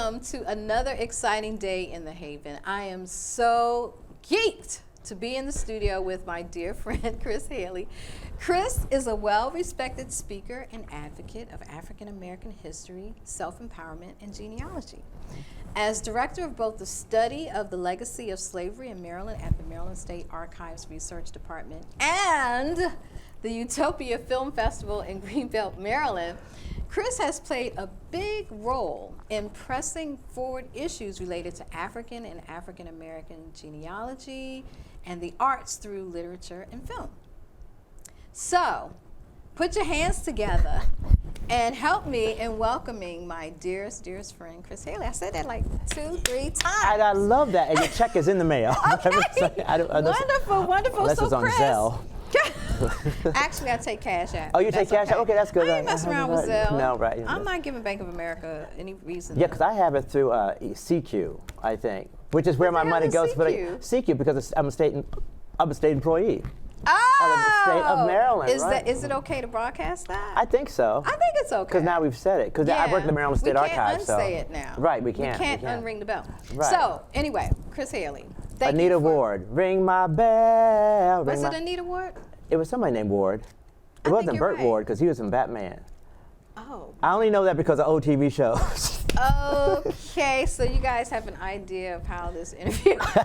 welcome to another exciting day in the Haven. I am so geeked to be in the studio with my dear friend, Chris Haley. Chris is a well-respected speaker and advocate of African American history, self-empowerment, and genealogy. As director of both the study of the legacy of slavery in Maryland at the Maryland State Archives Research Department and the Utopia Film Festival in Greenbelt, Maryland, Chris has played a big role in pressing forward issues related to African and African American genealogy and the arts through literature and film. So, put your hands together and help me in welcoming my dearest, dearest friend, Chris Haley. I said that like 2-3 times. I love that, and your check is in the mail. Okay. Wonderful, wonderful. Unless so it's on Chris, Zelle. Actually, I take cash out. Oh, you take cash out? Okay, that's good. I ain't messing around with Zelle. No, right. I'm not giving Bank of America any reason. Yeah, because I have it through CQ, I think, which is where my money goes. CQ? CQ, because I'm a state employee. Oh! Of the state of Maryland, Is it okay to broadcast that? I think so. I think it's okay. Because now we've said it. Because I work at the Maryland State Archives. We can't unsay it now. Right, we can't. We can't unring the bell. Right. So, anyway, Chris Haley. Thank Anita you for, Ward, ring my bell. Was it Anita Ward? It was somebody named Ward. It wasn't Burt Ward, because he was in Batman. Oh. I only know that because of old TV shows. Okay, so you guys have an idea of how this interview, right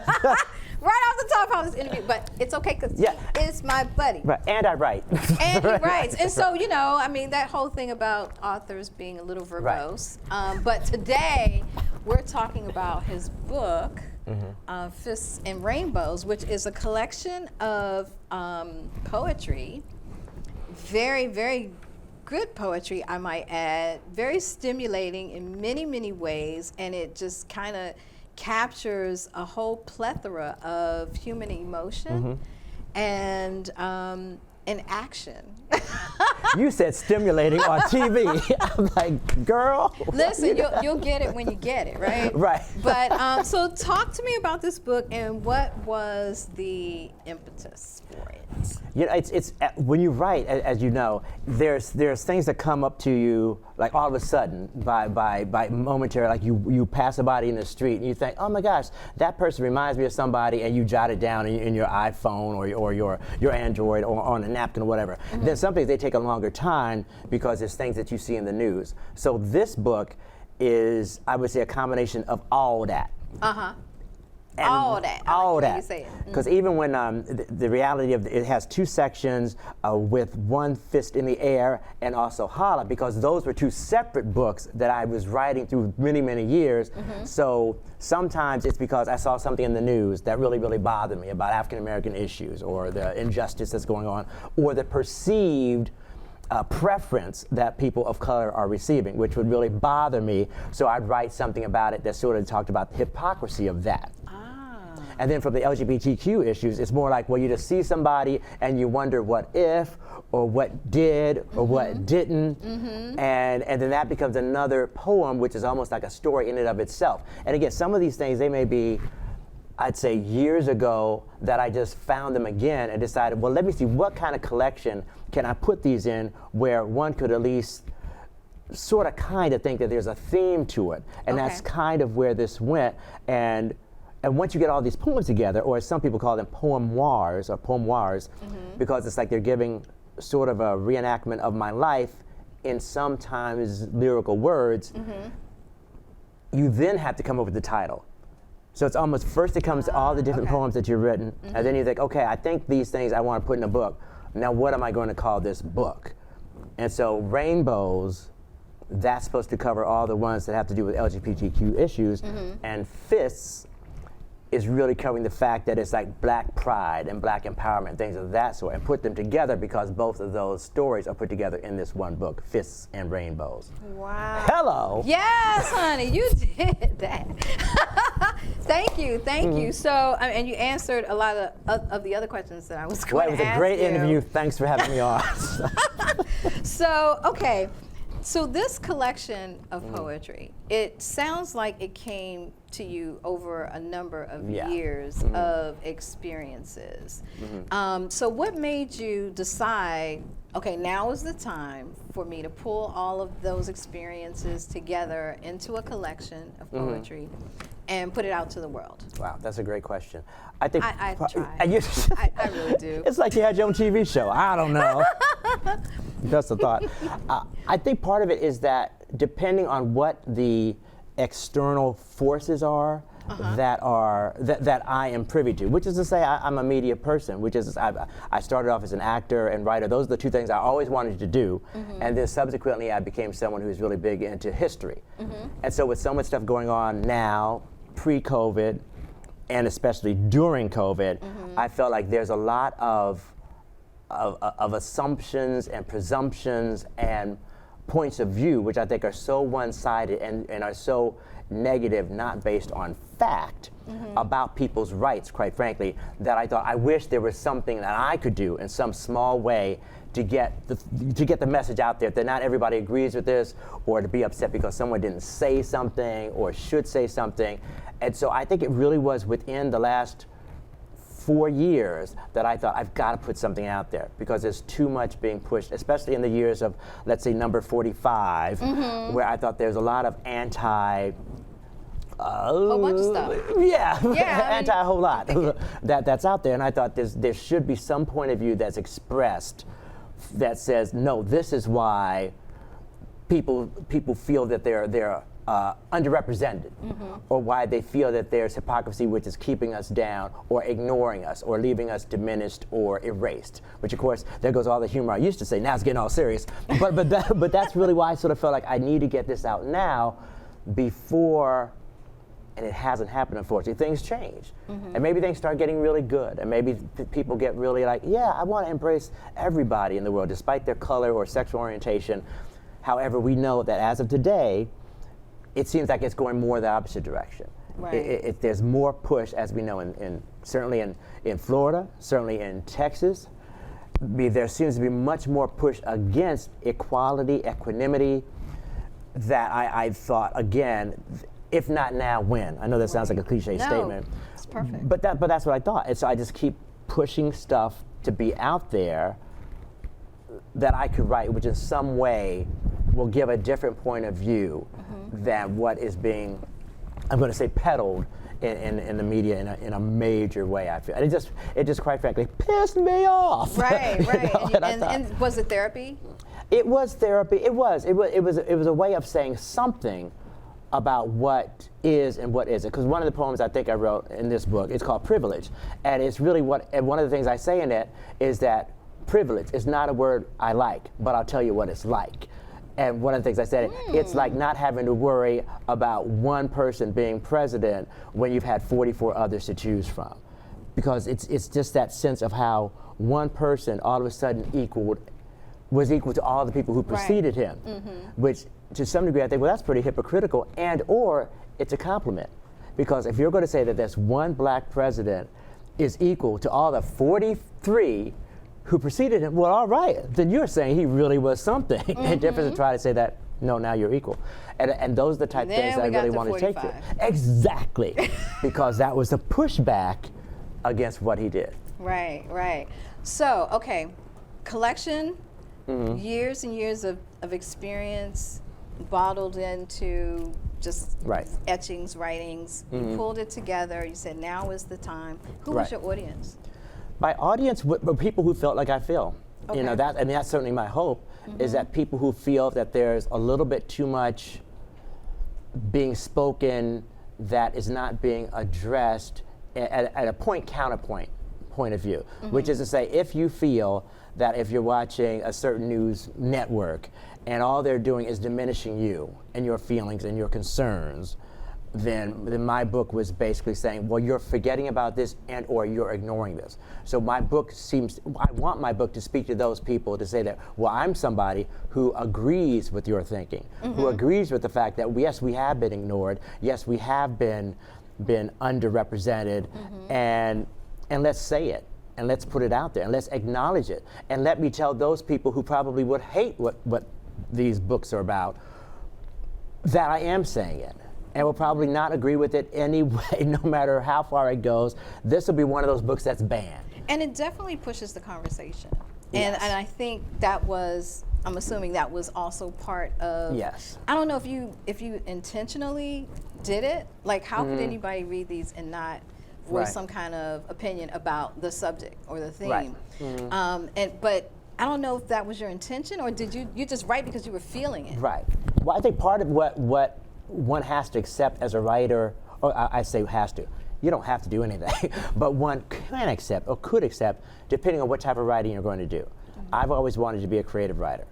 off the top, how this interview, but it's okay because he is my buddy. Right, and I write. And he writes. And so, you know, I mean, that whole thing about authors being a little verbose. Right. But today, we're talking about his book, Fists and Rainbows, which is a collection of poetry, very, very good poetry, I might add, very stimulating in many, many ways, and it just kind of captures a whole plethora of human emotion and action. You said stimulating on TV. I'm like, girl. Listen, you'll get it when you get it, right? Right. But so talk to me about this book and what was the impetus for it? You know, it's when you write, as you know, there's things that come up to you like all of a sudden by momentary, like you pass somebody in the street and you think, oh my gosh, that person reminds me of somebody, and you jot it down in your iPhone or your Android or on a napkin or whatever. Then some things they take a longer time because there's things that you see in the news. So this book is, I would say, a combination of all that. And all that. All that. Because even when the reality of it has 2 sections with one fist in the air and also holla, because those were 2 separate books that I was writing through many, many years. So sometimes it's because I saw something in the news that really, really bothered me about African American issues or the injustice that's going on or the perceived preference that people of color are receiving, which would really bother me. So I'd write something about it that sort of talked about the hypocrisy of that. And then from the LGBTQ issues, it's more like, well, you just see somebody and you wonder what if, or what did, or what didn't, and then that becomes another poem, which is almost like a story in and of itself. And again, some of these things, they may be, I'd say, years ago that I just found them again and decided, well, let me see what kind of collection can I put these in where one could at least sort of kind of think that there's a theme to it. And that's kind of where this went. And once you get all these poems together, or as some people call them, poemoirs, because it's like they're giving sort of a reenactment of my life in sometimes lyrical words, you then have to come up with the title. So it's almost, first it comes to all the different poems that you've written, and then you think, okay, I think these things I want to put in a book. Now what am I going to call this book? And so Rainbows, that's supposed to cover all the ones that have to do with LGBTQ issues, and Fists is really covering the fact that it's like black pride and black empowerment, things of that sort, and put them together because both of those stories are put together in this one book, Fists and Rainbows. Wow. Hello. Yes, honey, you did that. Thank you. So, and you answered a lot of the other questions that I was going to ask you. Well, it was a great interview. Thanks for having me on. So, okay. So this collection of poetry, it sounds like it came to you over a number of years of experiences. So what made you decide, okay, now is the time for me to pull all of those experiences together into a collection of poetry and put it out to the world? Wow, that's a great question. I think I try. I really do. It's like you had your own TV show. I don't know. Just a thought. I think part of it is that depending on what the external forces are that I am privy to, which is to say I'm a media person, which is I started off as an actor and writer. Those are the two things I always wanted to do, and then subsequently I became someone who's really big into history. And so with so much stuff going on now, pre-COVID, and especially during COVID, I felt like there's a lot of assumptions and presumptions and points of view, which I think are so one-sided and are so negative, not based on fact, about people's rights, quite frankly, that I thought I wish there was something that I could do in some small way to get the message out there that not everybody agrees with this, or to be upset because someone didn't say something or should say something. And so I think it really was within the last 4 years that I thought I've got to put something out there, because there's too much being pushed, especially in the years of, let's say, number 45, where I thought there's a lot of whole bunch of stuff. Yeah, anti a whole lot that's out there, and I thought there should be some point of view that's expressed that says, no, this is why people feel that they're underrepresented, or why they feel that there's hypocrisy which is keeping us down or ignoring us or leaving us diminished or erased, which of course there goes all the humor I used to say. Now it's getting all serious, but that's really why I sort of felt like I need to get this out now before, and it hasn't happened, unfortunately. Things change, and maybe things start getting really good, and maybe people get really like, yeah, I want to embrace everybody in the world despite their color or sexual orientation. However, we know that as of today, it seems like it's going more the opposite direction. Right. There's more push, as we know, certainly in Florida, certainly in Texas. There seems to be much more push against equality, equanimity, that I thought, again, if not now, when? I know that sounds like a cliche statement. It's perfect. But that's what I thought. And so I just keep pushing stuff to be out there that I could write, which in some way will give a different point of view than what is being, I'm going to say, peddled in the media in a major way. I feel, and it just quite frankly pissed me off. Right. You know, and was it therapy? It was therapy. It was a way of saying something about what is and what isn't. Because one of the poems I think I wrote in this book, it's called Privilege, and it's really and one of the things I say in it is that privilege is not a word I like, but I'll tell you what it's like. And one of the things I said, it's like not having to worry about one person being president when you've had 44 others to choose from. Because it's just that sense of how one person all of a sudden was equal to all the people who preceded him, which to some degree I think, well, that's pretty hypocritical, and or it's a compliment. Because if you're going to say that this one black president is equal to all the 43 who preceded him, well, all right, then you're saying he really was something. And different to try to say that, no, now you're equal. And those are the type of things that I really want to take to. Exactly. Because that was the pushback against what he did. Right. So, okay, collection, years and years of experience bottled into just etchings, writings. You pulled it together. You said, now is the time. Who was your audience? My audience were people who felt like I feel. Okay. You know, that's certainly my hope, is that people who feel that there's a little bit too much being spoken that is not being addressed at a counterpoint point of view, which is to say, if you feel that if you're watching a certain news network and all they're doing is diminishing you and your feelings and your concerns, then my book was basically saying, well, you're forgetting about this and or you're ignoring this. So I want my book to speak to those people to say that, well, I'm somebody who agrees with your thinking, who agrees with the fact that, yes, we have been ignored, yes, we have been underrepresented, and let's say it, and let's put it out there, and let's acknowledge it, and let me tell those people who probably would hate what these books are about, that I am saying it. And will probably not agree with it anyway, no matter how far it goes. This will be one of those books that's banned. And it definitely pushes the conversation. Yes. And I think that was, I'm assuming that was also part of, Yes. I don't know if you intentionally did it. Like, how could anybody read these and not voice Right. some kind of opinion about the subject or the theme? Right. But I don't know if that was your intention, or did you just write because you were feeling it? Right. Well, I think part of what one has to accept as a writer, or I say has to, you don't have to do anything, but one can accept or could accept depending on what type of writing you're going to do. I've always wanted to be a creative writer.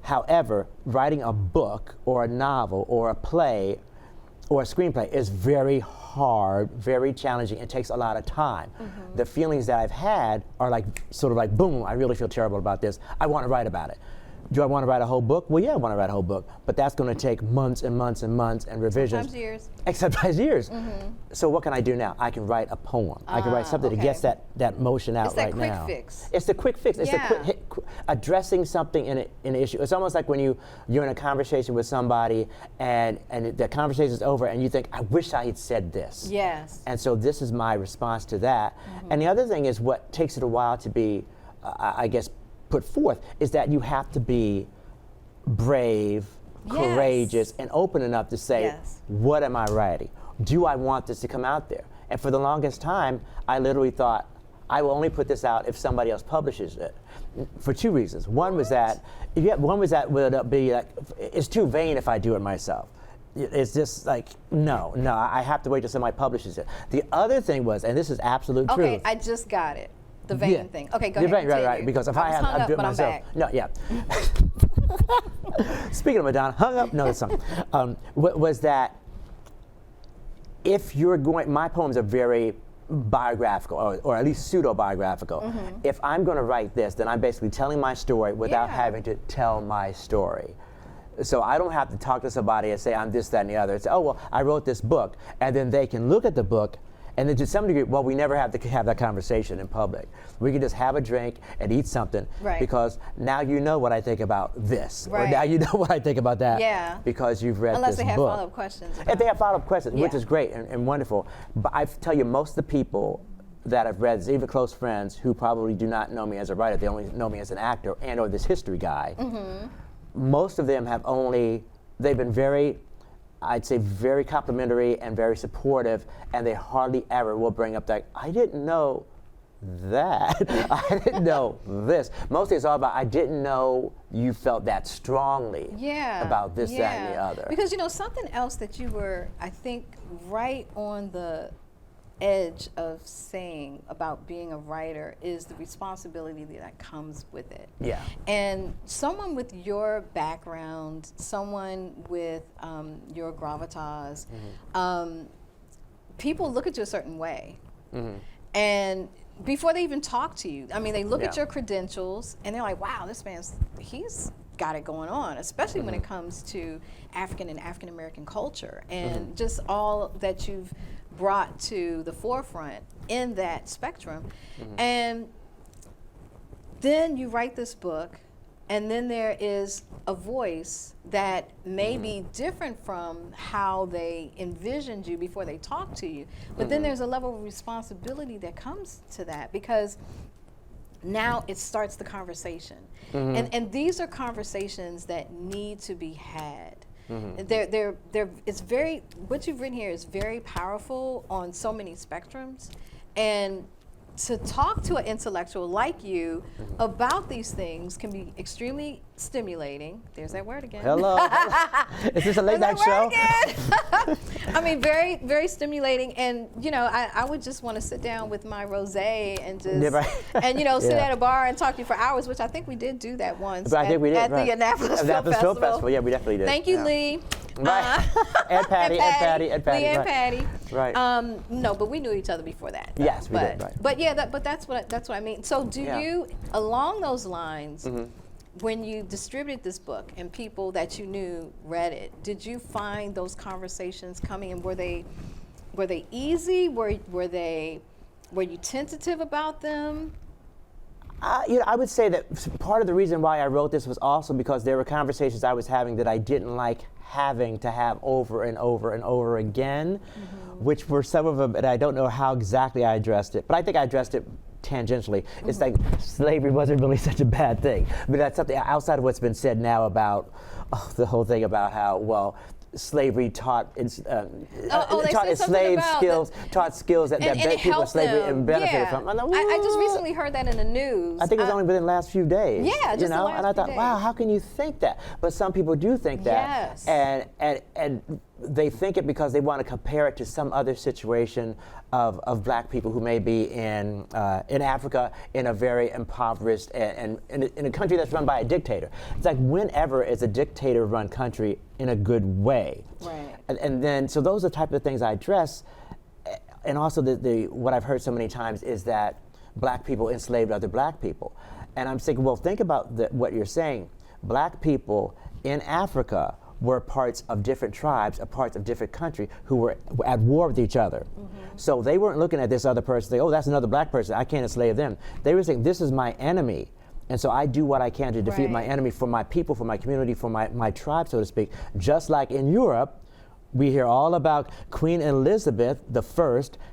However, writing a book or a novel or a play or a screenplay is very hard, very challenging, and takes a lot of time. The feelings that I've had are like, sort of like, boom, I really feel terrible about this. I want to write about it. Do I want to write a whole book? Well, yeah, I want to write a whole book, but that's going to take months and months and months and revisions. Sometimes years. Sometimes years. So what can I do now? I can write a poem. I can write something that gets that motion out right now. It's that quick fix. It's the quick fix. It's Yeah. the quick hit, addressing something in an issue. It's almost like when you're in a conversation with somebody and the conversation's over and you think, I wish I had said this. Yes. And so this is my response to that. And the other thing is what takes it a while to be, I guess, put forth is that you have to be brave, courageous, and open enough to say, what am I writing? Do I want this to come out there? And for the longest time, I literally thought, I will only put this out if somebody else publishes it. For two reasons. One was that, would be like, it's too vain if I do it myself. It's just like, no, I have to wait till somebody publishes it. The other thing was, and this is absolute truth. Okay, I just got it. The vain thing. Okay, go ahead. Right. Because if I have to do it myself. No, yeah. Speaking of Madonna, hung up. No, that's something. Was that if you're going, my poems are very biographical, or at least pseudo-biographical. If I'm going to write this, then I'm basically telling my story without having to tell my story. So I don't have to talk to somebody and say I'm this, that, and the other. It's, oh, well, I wrote this book, and then they can look at the book. And then to some degree, well, we never have to have that conversation in public. We can just have a drink and eat something because now you know what I think about this. Or now you know what I think about that because you've read Unless this book. they have follow-up questions. If they have follow-up questions, which is great and wonderful. But I tell you, most of the people that I've read, even close friends who probably do not know me as a writer, they only know me as an actor and or this history guy, most of them have they've been very, I'd say very complimentary and very supportive, and they hardly ever will bring up that, I didn't know that. I didn't know this. Mostly it's all about, I didn't know you felt that strongly about this, that, and the other. Because, something else that you were, I think, right on the edge of saying about being a writer is the responsibility that comes with it. Yeah. And someone with your background, someone with your gravitas, people look at you a certain way. And before they even talk to you, I mean, they look at your credentials and they're like, wow, he's got it going on, especially when it comes to African and African American culture and just all that you've brought to the forefront in that spectrum. And then you write this book, and then there is a voice that may be different from how they envisioned you before they talked to you. But then there's a level of responsibility that comes to that, because now it starts the conversation. And these are conversations that need to be had. It's very, what you've written here is very powerful on so many spectrums. And to talk to an intellectual like you about these things can be extremely stimulating. There's that word again. Hello. Is this a late night show? I mean, very, very stimulating. And, I would just want to sit down with my rosé and just, and, sit at a bar and talk to you for hours, which I think we did do that once. But I think we did, at the Annapolis Film Festival. Yeah, we definitely did. Thank you, Lee. Right. And Patty. Lee and Patty. Right. No, but we knew each other before that. Yes, we did. Right. But yeah, that's what I mean. So do you, along those lines, when you distributed this book and people that you knew read it, did you find those conversations coming, and were they easy? Were you tentative about them? I would say that part of the reason why I wrote this was also because there were conversations I was having that I didn't like having to have over and over and over again, which were some of them, and I don't know how exactly I addressed it, but I think I addressed it tangentially. It's like slavery wasn't really such a bad thing. But that's something outside of what's been said now about the whole thing about how, well, slavery taught enslaved skills, taught skills that people in slavery benefited from. I just recently heard that in the news. I think it was only within the last few days. Yeah, just the last and I thought, few days. wow, how can you think that? But some people do think that. Yes. And they think it because they want to compare it to some other situation of black people who may be in Africa in a very impoverished and in a country that's run by a dictator. It's like whenever is a dictator-run country in a good way. Right. And then, so those are the type of things I address. And also what I've heard so many times is that black people enslaved other black people. And I'm thinking, well, think about what you're saying. Black people in Africa were parts of different tribes, or parts of different countries who were at war with each other. So they weren't looking at this other person saying, oh, that's another black person, I can't enslave them. They were saying, this is my enemy. And so I do what I can to defeat my enemy for my people, for my community, for my tribe, so to speak. Just like in Europe, we hear all about Queen Elizabeth I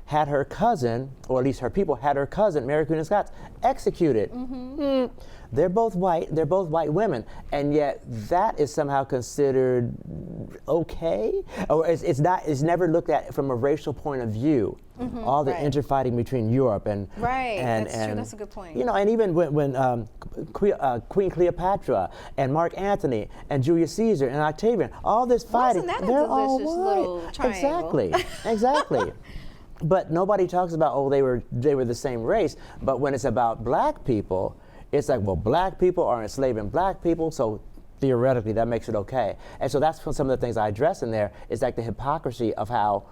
had her cousin, or at least her people had her cousin, Mary Queen of Scots, executed. They're both white women, and yet that is somehow considered okay, or it's never looked at from a racial point of view. All the interfighting between Europe and that's true. That's a good point. And even when Queen Cleopatra and Mark Antony and Julius Caesar and Octavian, all this fighting, Wasn't that a they're all delicious white. little triangle? Exactly. But nobody talks about, oh, they were the same race. But when it's about black people, it's like, well, black people are enslaving black people, so theoretically that makes it okay. And so that's some of the things I address in there, is like the hypocrisy of how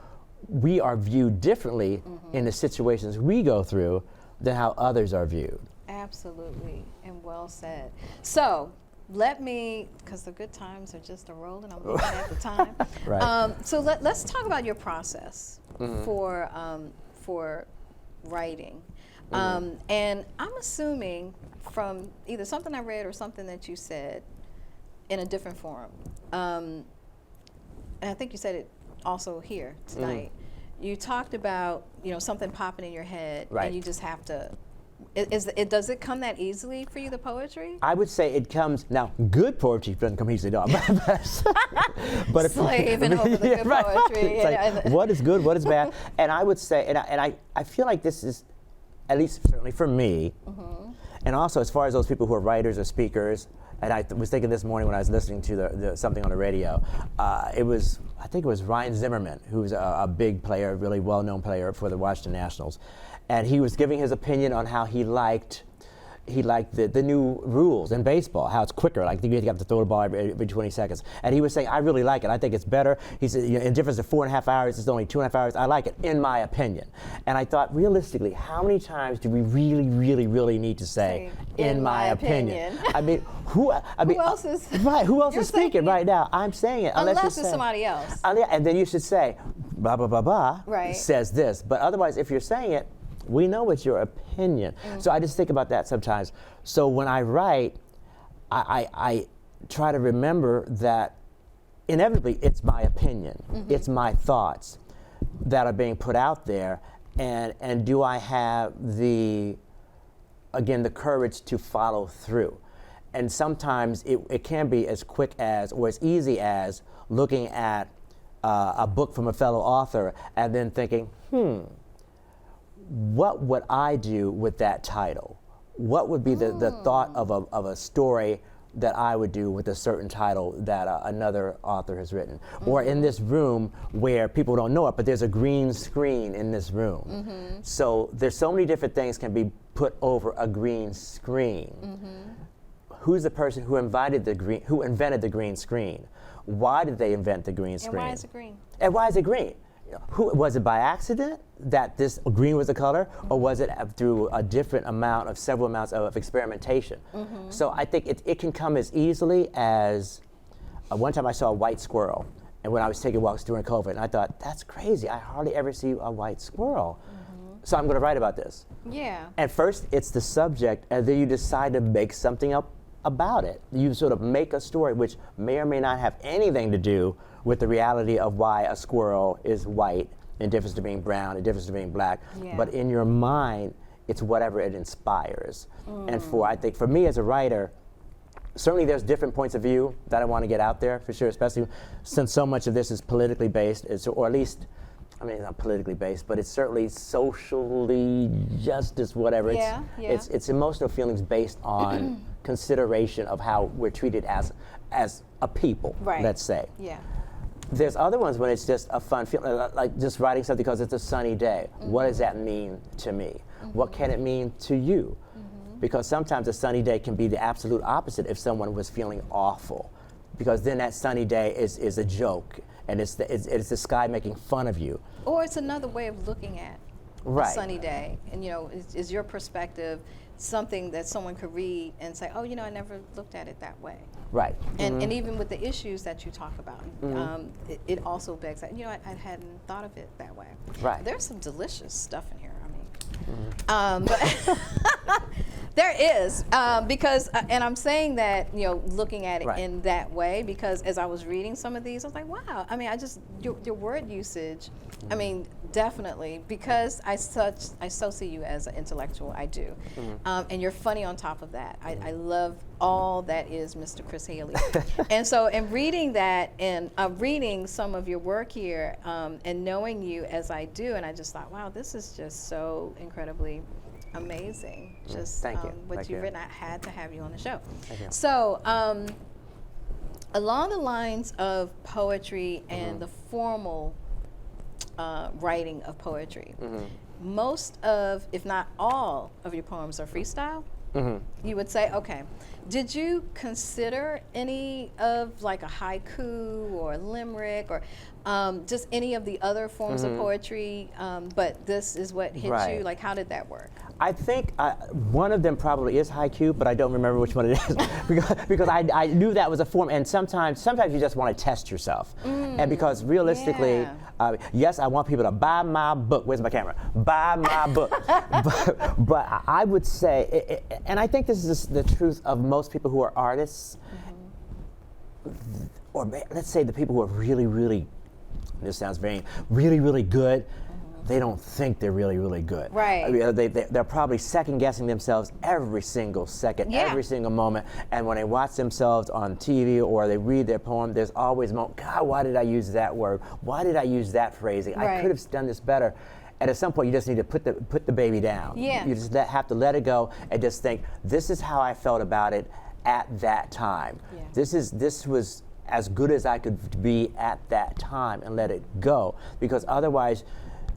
we are viewed differently in the situations we go through than how others are viewed. Absolutely, and well said. So let me, because the good times are just a-rolling, I'm looking at the time. Right. So let's talk about your process for writing. And I'm assuming from either something I read or something that you said in a different forum, and I think you said it also here tonight, you talked about something popping in your head, and you just have to. Does it come that easily for you, the poetry? I would say it comes, now good poetry doesn't come easily, no. But Slaving over the good poetry. It's like, what is good, what is bad? And I would say, and I feel like this is, at least certainly for me, and also as far as those people who are writers or speakers, and I was thinking this morning when I was listening to something on the radio, I think it was Ryan Zimmerman, who's a big player, really well-known player for the Washington Nationals, and he was giving his opinion on how he liked the new rules in baseball, how it's quicker, like you have to throw the ball every 20 seconds. And he was saying, I really like it. I think it's better. He said, in difference to 4.5 hours, it's only 2.5 hours. I like it, in my opinion. And I thought, realistically, how many times do we really, really, really need to say, in my opinion? I mean, who else is Who else is speaking right now? I'm saying it. Unless it's somebody else. Yeah, and then you should say, blah, blah, blah, blah, says this. But otherwise, if you're saying it, we know it's your opinion. So I just think about that sometimes. So when I write, I try to remember that inevitably it's my opinion. It's my thoughts that are being put out there. And do I have the courage to follow through? And sometimes it can be as quick as, or as easy as, looking at a book from a fellow author and then thinking, what would I do with that title? What would be the thought of a story that I would do with a certain title that another author has written? Or in this room where people don't know it, but there's a green screen in this room. So there's so many different things can be put over a green screen. Who's the person who invented the green screen? Why did they invent the green screen? And why is it green? And why is it green? Was it by accident that this green was the color, or was it through several amounts of experimentation? So I think it can come as easily as, one time I saw a white squirrel, and when I was taking walks during COVID, and I thought, that's crazy, I hardly ever see a white squirrel. so I'm going to write about this. Yeah. At first, it's the subject, and then you decide to make something up about it. You sort of make a story which may or may not have anything to do with the reality of why a squirrel is white, and difference to being brown, and difference to being black. Yeah. But in your mind, it's whatever it inspires. And I think for me as a writer, certainly there's different points of view that I want to get out there, for sure, especially since so much of this is politically based, or at least, I mean, it's not politically based, but it's certainly socially justice, whatever. Yeah, It's emotional feelings based on consideration of how we're treated as a people, Right. let's say. Yeah. There's other ones when it's just a fun feeling, like just writing something because it's a sunny day. What does that mean to me? What can it mean to you? Because sometimes a sunny day can be the absolute opposite if someone was feeling awful. Because then that sunny day is a joke, and it's the sky making fun of you. Or it's another way of looking at Right. a sunny day. And, you know, is your perspective something that someone could read and say, oh, you know, I never looked at it that way. Right. And even with the issues that you talk about, it also begs that, you know, I hadn't thought of it that way. Right. There's some delicious stuff in here. I mean, but there is, because, and I'm saying that, you know, looking at it Right. in that way, because as I was reading some of these, I was like, wow. I mean, your word usage, I mean, definitely, because I so see you as an intellectual, I do. And you're funny on top of that. I love all that is Mr. Chris Haley. And so in reading that, and reading some of your work here, and knowing you as I do, and I just thought, wow, this is just so incredibly amazing. Just Thank you. what Thank you've you. written. I had to have you on the show. Thank you. So along the lines of poetry and the formal writing of poetry, most of, if not all, of your poems are freestyle. You would say, okay. Did you consider any of like a haiku or a limerick or just any of the other forms of poetry, but this is what hit you? Right. Like, how did that work? I think one of them probably is haiku, but I don't remember which one it is because I knew that was a form. And sometimes you just want to test yourself. And because realistically, yes, I want people to buy my book. Where's my camera? Buy my book. but I would say, and I think this is the truth of most people who are artists, or let's say the people who are really, really, this sounds vain, really, really good. They don't think they're really, really good. Right. I mean, they're probably second guessing themselves every single second, every single moment. And when they watch themselves on TV or they read their poem, there's always a moment, God, why did I use that word? Why did I use that phrasing? I could have done this better. And at some point, you just need to put the baby down. Yeah. You just have to let it go and just think, this is how I felt about it at that time. Yeah. This was as good as I could be at that time, and let it go. Because otherwise,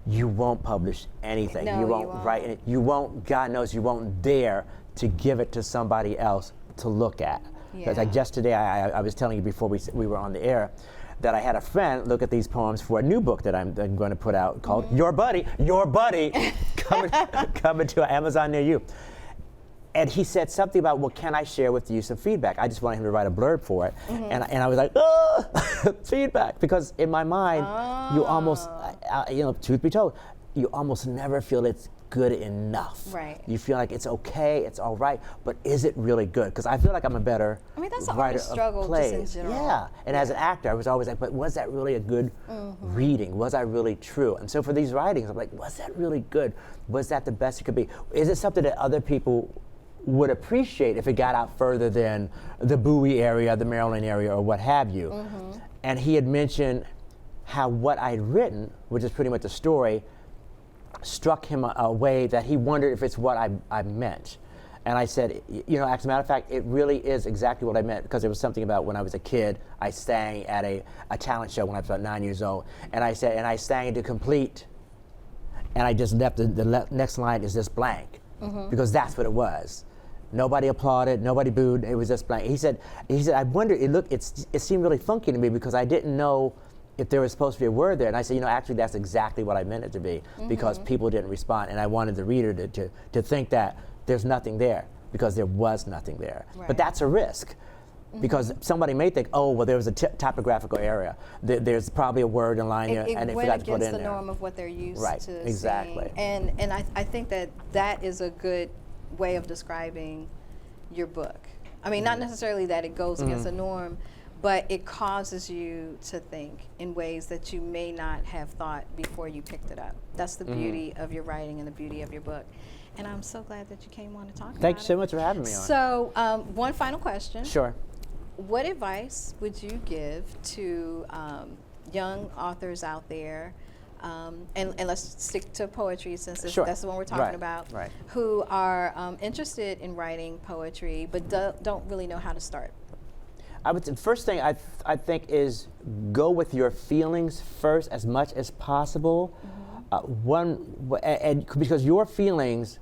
you won't publish anything. No, you won't write it. You won't, God knows, you won't dare to give it to somebody else to look at. Because like just today, I was telling you before we were on the air, that I had a friend look at these poems for a new book that I'm going to put out called Your Buddy, coming to Amazon near you. And he said something about, well, can I share with you some feedback? I just wanted him to write a blurb for it. And I was like, oh, feedback. Because in my mind, you almost, truth be told, you almost never feel it's good enough. Right. You feel like it's okay, it's all right, but is it really good? Because I feel like I'm a better that's an writer artist of struggle plays. just in general. Yeah, and as an actor, I was always like, but was that really a good reading? Was I really true? And so for these writings, I'm like, was that really good? Was that the best it could be? Is it something that other people would appreciate if it got out further than the Bowie area, the Maryland area, or what have you? And he had mentioned how what I'd written, which is pretty much a story, struck him a way that he wondered if it's what I meant. And I said, as a matter of fact, it really is exactly what I meant, because there was something about when I was a kid, I sang at a talent show when I was about 9 years old, and I sang to complete, and I just left the next line is just blank, because that's what it was. Nobody applauded, nobody booed, it was just blank. He said, I wondered, it seemed really funky to me because I didn't know if there was supposed to be a word there. And I said, actually that's exactly what I meant it to be, because people didn't respond. And I wanted the reader to think that there's nothing there, because there was nothing there. Right. But that's a risk. Because somebody may think, oh, well, there was a typographical error. There's probably a word in line here, and they forgot to put it in there. It went against the norm of what they're used to exactly. seeing. And I think that is a good way of describing your book. I mean, not necessarily that it goes against the norm, but it causes you to think in ways that you may not have thought before you picked it up. That's the beauty of your writing and the beauty of your book. And I'm so glad that you came on to talk about it. Thank you so much for having me on. So, one final question. Sure. What advice would you give to young authors out there, and let's stick to poetry since that's the one we're talking about, who are interested in writing poetry but don't really know how to start? I would say, first thing I think is go with your feelings first as much as possible. And because your feelings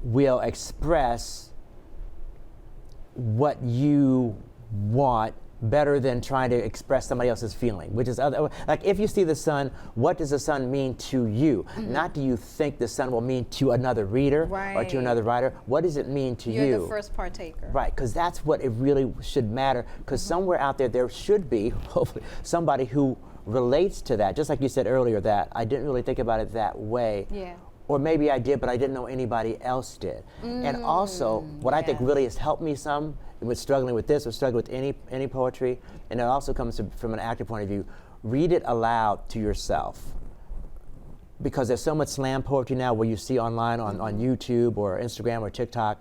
will express what you want better than trying to express somebody else's feeling, which is like if you see the sun, what does the sun mean to you? Not do you think the sun will mean to another reader or to another writer. What does it mean to you? You're the first partaker. Right, because that's what it really should matter, because somewhere out there should be, hopefully, somebody who relates to that. Just like you said earlier, that I didn't really think about it that way. Yeah. Or maybe I did, but I didn't know anybody else did. And also, what I think really has helped me some with struggling with this or struggling with any poetry, and it also comes from an actor point of view, read it aloud to yourself. Because there's so much slam poetry now where you see online on YouTube or Instagram or TikTok.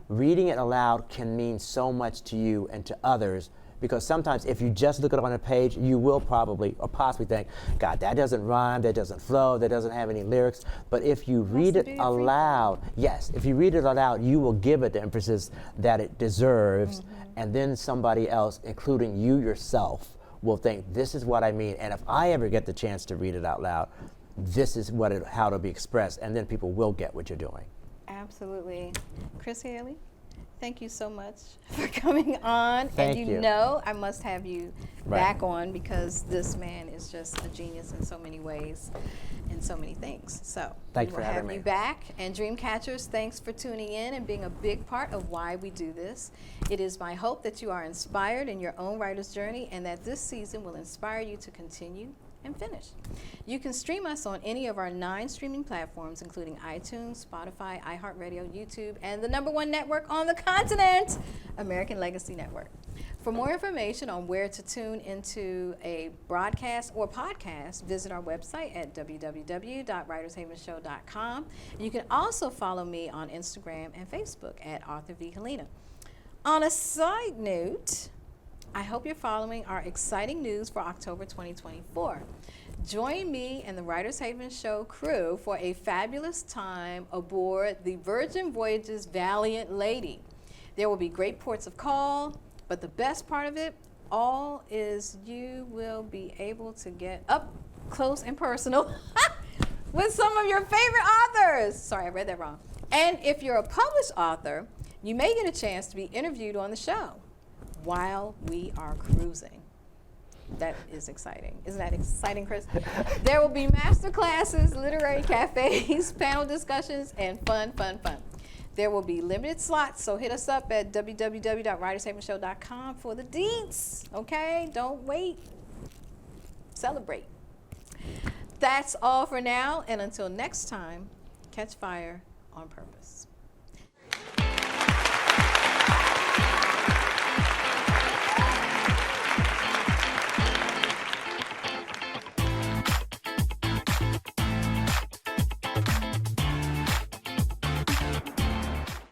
Reading it aloud can mean so much to you and to others, because sometimes if you just look it up on a page, you will probably or possibly think, God, that doesn't rhyme, that doesn't flow, that doesn't have any lyrics. But if you read it aloud, if you read it aloud, you will give it the emphasis that it deserves, and then somebody else, including you yourself, will think, this is what I mean, and if I ever get the chance to read it out loud, this is how it'll be expressed, and then people will get what you're doing. Absolutely. Chris Haley, thank you so much for coming on. Thank you. Know I must have you back on, because this man is just a genius in so many ways and so many things. So thanks for having me. We'll have you back. And Dreamcatchers, thanks for tuning in and being a big part of why we do this. It is my hope that you are inspired in your own writer's journey, and that this season will inspire you to continue and finish. You can stream us on any of our 9 streaming platforms, including iTunes, Spotify, iHeartRadio, YouTube, and the #1 network on the continent, American Legacy Network. For more information on where to tune into a broadcast or podcast, visit our website at www.writershavenshow.com. You can also follow me on Instagram and Facebook at Arthur V. Helena. On a side note, I hope you're following our exciting news for October 2024. Join me and the Writers Haven Show crew for a fabulous time aboard the Virgin Voyages Valiant Lady. There will be great ports of call, but the best part of it all is you will be able to get up close and personal with some of your favorite authors. Sorry, I read that wrong. And if you're a published author, you may get a chance to be interviewed on the show while we are cruising. That is exciting. Isn't that exciting, Chris? There will be master classes, literary cafes, panel discussions, and fun. There will be limited slots, so hit us up at www.writershavenshow.com for the deets, okay? Don't wait. Celebrate. That's all for now, and until next time, catch fire on purpose.